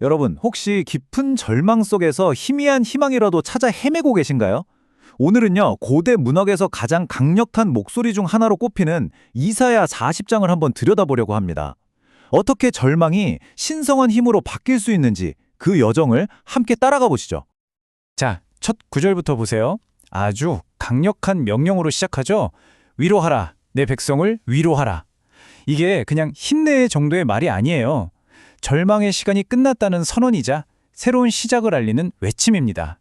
여러분, 혹시 깊은 절망 속에서 희미한 희망이라도 찾아 헤매고 계신가요? 오늘은요, 고대 문학에서 가장 강력한 목소리 중 하나로 꼽히는 이사야 40장을 한번 들여다보려고 합니다. 어떻게 절망이 신성한 힘으로 바뀔 수 있는지 그 여정을 함께 따라가 보시죠. 자, 첫 구절부터 보세요. 아주 강력한 명령으로 시작하죠. 위로하라, 내 백성을 위로하라. 이게 그냥 힘내 정도의 말이 아니에요. 절망의 시간이 끝났다는 선언이자 새로운 시작을 알리는 외침입니다.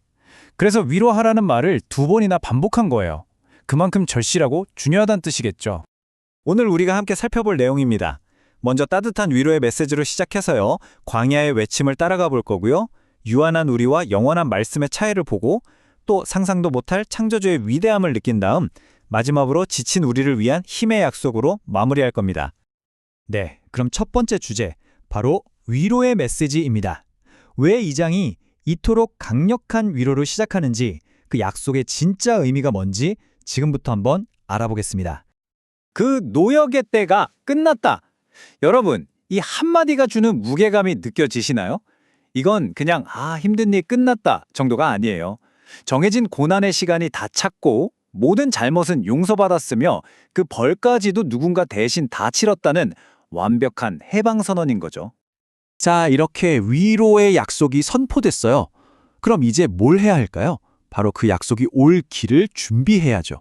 그래서 위로하라는 말을 2번이나 반복한 거예요. 그만큼 절실하고 중요하다는 뜻이겠죠. 오늘 우리가 함께 살펴볼 내용입니다. 먼저 따뜻한 위로의 메시지로 시작해서요, 광야의 외침을 따라가 볼 거고요. 유한한 우리와 영원한 말씀의 차이를 보고 또 상상도 못할 창조주의 위대함을 느낀 다음 마지막으로 지친 우리를 위한 힘의 약속으로 마무리할 겁니다. 네, 그럼 첫 번째 주제, 바로 위로의 메시지입니다. 왜 이 장이 이토록 강력한 위로로 시작하는지, 그 약속의 진짜 의미가 뭔지 지금부터 한번 알아보겠습니다. 그 노역의 때가 끝났다. 여러분, 이 한마디가 주는 무게감이 느껴지시나요? 이건 그냥 힘든 일 끝났다 정도가 아니에요. 정해진 고난의 시간이 다 찼고 모든 잘못은 용서받았으며 그 벌까지도 누군가 대신 다 치렀다는 완벽한 해방선언인 거죠. 자, 이렇게 위로의 약속이 선포됐어요. 그럼 이제 뭘 해야 할까요? 바로 그 약속이 올 길을 준비해야죠.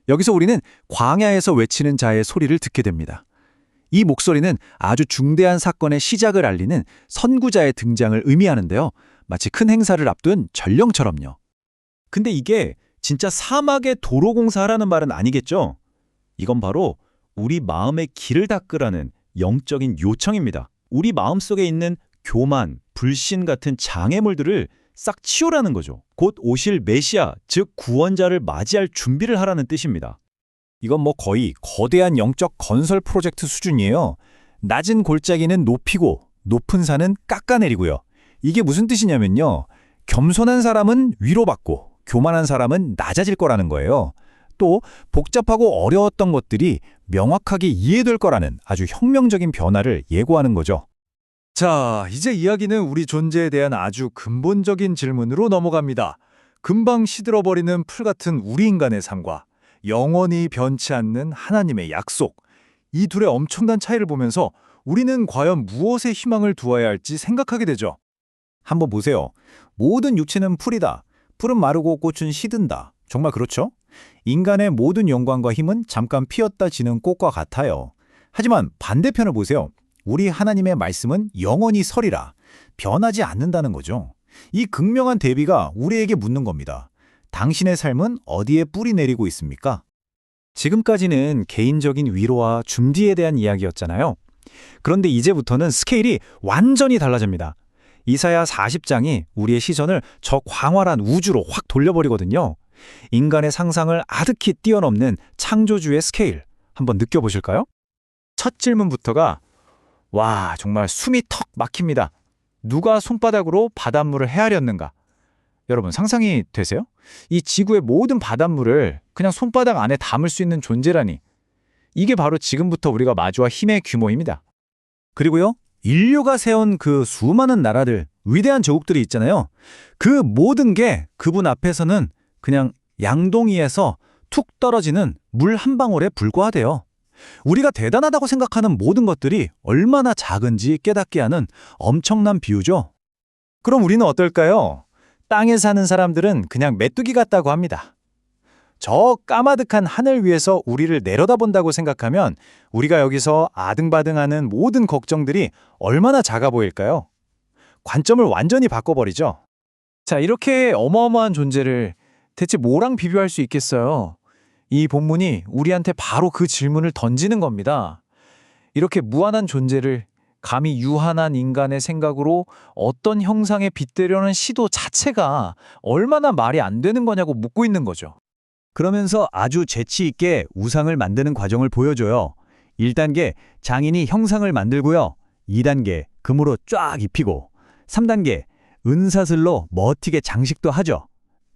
여기서 우리는 광야에서 외치는 자의 소리를 듣게 됩니다. 이 목소리는 아주 중대한 사건의 시작을 알리는 선구자의 등장을 의미하는데요. 마치 큰 행사를 앞둔 전령처럼요. 근데 이게 진짜 사막의 도로공사라는 말은 아니겠죠? 이건 바로 우리 마음의 길을 닦으라는 영적인 요청입니다. 우리 마음속에 있는 교만, 불신 같은 장애물들을 싹 치우라는 거죠. 곧 오실 메시아, 즉 구원자를 맞이할 준비를 하라는 뜻입니다. 이건 거의 거대한 영적 건설 프로젝트 수준이에요. 낮은 골짜기는 높이고 높은 산은 깎아내리고요. 이게 무슨 뜻이냐면요, 겸손한 사람은 위로받고 교만한 사람은 낮아질 거라는 거예요. 또 복잡하고 어려웠던 것들이 명확하게 이해될 거라는 아주 혁명적인 변화를 예고하는 거죠. 자, 이제 이야기는 우리 존재에 대한 아주 근본적인 질문으로 넘어갑니다. 금방 시들어버리는 풀 같은 우리 인간의 삶과 영원히 변치 않는 하나님의 약속, 이 둘의 엄청난 차이를 보면서 우리는 과연 무엇에 희망을 두어야 할지 생각하게 되죠. 한번 보세요. 모든 육체는 풀이다. 풀은 마르고 꽃은 시든다. 정말 그렇죠? 인간의 모든 영광과 힘은 잠깐 피었다 지는 꽃과 같아요. 하지만 반대편을 보세요. 우리 하나님의 말씀은 영원히 서리라. 변하지 않는다는 거죠. 이 극명한 대비가 우리에게 묻는 겁니다. 당신의 삶은 어디에 뿌리 내리고 있습니까? 지금까지는 개인적인 위로와 준비에 대한 이야기였잖아요. 그런데 이제부터는 스케일이 완전히 달라집니다. 이사야 40장이 우리의 시선을 저 광활한 우주로 확 돌려버리거든요. 인간의 상상을 아득히 뛰어넘는 창조주의 스케일, 한번 느껴보실까요? 첫 질문부터가 정말 숨이 턱 막힙니다. 누가 손바닥으로 바닷물을 헤아렸는가? 여러분, 상상이 되세요? 이 지구의 모든 바닷물을 그냥 손바닥 안에 담을 수 있는 존재라니. 이게 바로 지금부터 우리가 마주할 힘의 규모입니다. 그리고요, 인류가 세운 그 수많은 나라들, 위대한 제국들이 있잖아요. 그 모든 게 그분 앞에서는 그냥 양동이에서 툭 떨어지는 물 한 방울에 불과하대요. 우리가 대단하다고 생각하는 모든 것들이 얼마나 작은지 깨닫게 하는 엄청난 비유죠. 그럼 우리는 어떨까요? 땅에 사는 사람들은 그냥 메뚜기 같다고 합니다. 저 까마득한 하늘 위에서 우리를 내려다본다고 생각하면 우리가 여기서 아등바등하는 모든 걱정들이 얼마나 작아 보일까요? 관점을 완전히 바꿔버리죠. 자, 이렇게 어마어마한 존재를 대체 뭐랑 비교할 수 있겠어요? 이 본문이 우리한테 바로 그 질문을 던지는 겁니다. 이렇게 무한한 존재를 감히 유한한 인간의 생각으로 어떤 형상에 빗대려는 시도 자체가 얼마나 말이 안 되는 거냐고 묻고 있는 거죠. 그러면서 아주 재치 있게 우상을 만드는 과정을 보여줘요. 1단계, 장인이 형상을 만들고요. 2단계, 금으로 쫙 입히고 3단계, 은사슬로 멋지게 장식도 하죠.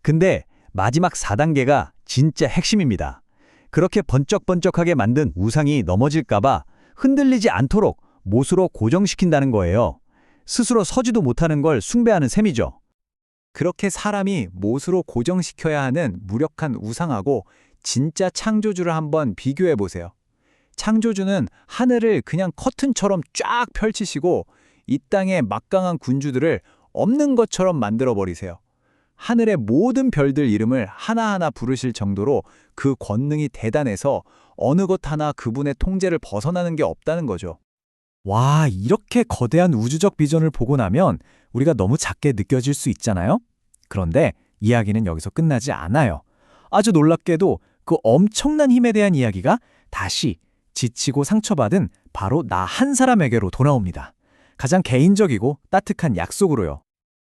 근데 마지막 4단계가 진짜 핵심입니다. 그렇게 번쩍번쩍하게 만든 우상이 넘어질까봐 흔들리지 않도록 못으로 고정시킨다는 거예요. 스스로 서지도 못하는 걸 숭배하는 셈이죠. 그렇게 사람이 못으로 고정시켜야 하는 무력한 우상하고 진짜 창조주를 한번 비교해 보세요. 창조주는 하늘을 그냥 커튼처럼 쫙 펼치시고 이 땅의 막강한 군주들을 없는 것처럼 만들어 버리세요. 하늘의 모든 별들 이름을 하나하나 부르실 정도로 그 권능이 대단해서 어느 것 하나 그분의 통제를 벗어나는 게 없다는 거죠. 와, 이렇게 거대한 우주적 비전을 보고 나면 우리가 너무 작게 느껴질 수 있잖아요? 그런데 이야기는 여기서 끝나지 않아요. 아주 놀랍게도 그 엄청난 힘에 대한 이야기가 다시 지치고 상처받은 바로 나 한 사람에게로 돌아옵니다. 가장 개인적이고 따뜻한 약속으로요.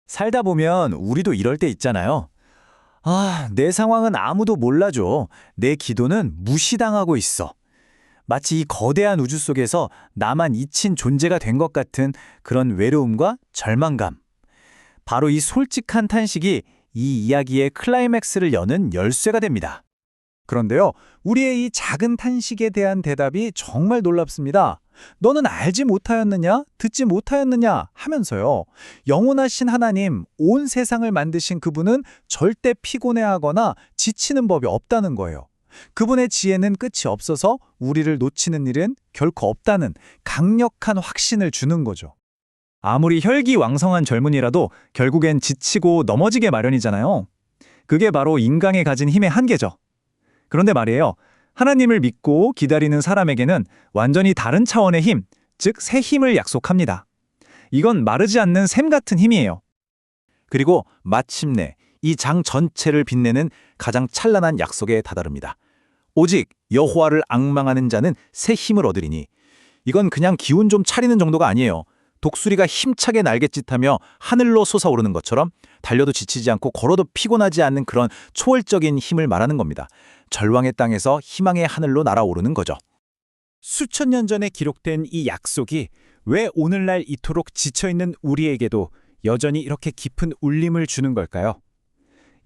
살다 보면 우리도 이럴 때 있잖아요. 아, 내 상황은 아무도 몰라줘. 내 기도는 무시당하고 있어. 마치 이 거대한 우주 속에서 나만 잊힌 존재가 된 것 같은 그런 외로움과 절망감. 바로 이 솔직한 탄식이 이 이야기의 클라이맥스를 여는 열쇠가 됩니다. 그런데요, 우리의 이 작은 탄식에 대한 대답이 정말 놀랍습니다. 너는 알지 못하였느냐? 듣지 못하였느냐? 하면서요. 영원하신 하나님, 온 세상을 만드신 그분은 절대 피곤해하거나 지치는 법이 없다는 거예요. 그분의 지혜는 끝이 없어서 우리를 놓치는 일은 결코 없다는 강력한 확신을 주는 거죠. 아무리 혈기왕성한 젊은이라도 결국엔 지치고 넘어지게 마련이잖아요. 그게 바로 인간이 가진 힘의 한계죠. 그런데 말이에요. 하나님을 믿고 기다리는 사람에게는 완전히 다른 차원의 힘, 즉 새 힘을 약속합니다. 이건 마르지 않는 샘 같은 힘이에요. 그리고 마침내 이 장 전체를 빛내는 가장 찬란한 약속에 다다릅니다. 오직 여호와를 앙망하는 자는 새 힘을 얻으리니. 이건 그냥 기운 좀 차리는 정도가 아니에요. 독수리가 힘차게 날갯짓하며 하늘로 솟아오르는 것처럼 달려도 지치지 않고 걸어도 피곤하지 않는 그런 초월적인 힘을 말하는 겁니다. 절망의 땅에서 희망의 하늘로 날아오르는 거죠. 수천 년 전에 기록된 이 약속이 왜 오늘날 이토록 지쳐있는 우리에게도 여전히 이렇게 깊은 울림을 주는 걸까요?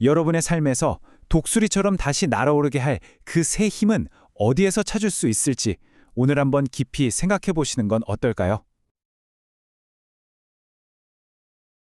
여러분의 삶에서 독수리처럼 다시 날아오르게 할 그 새 힘은 어디에서 찾을 수 있을지 오늘 한번 깊이 생각해 보시는 건 어떨까요?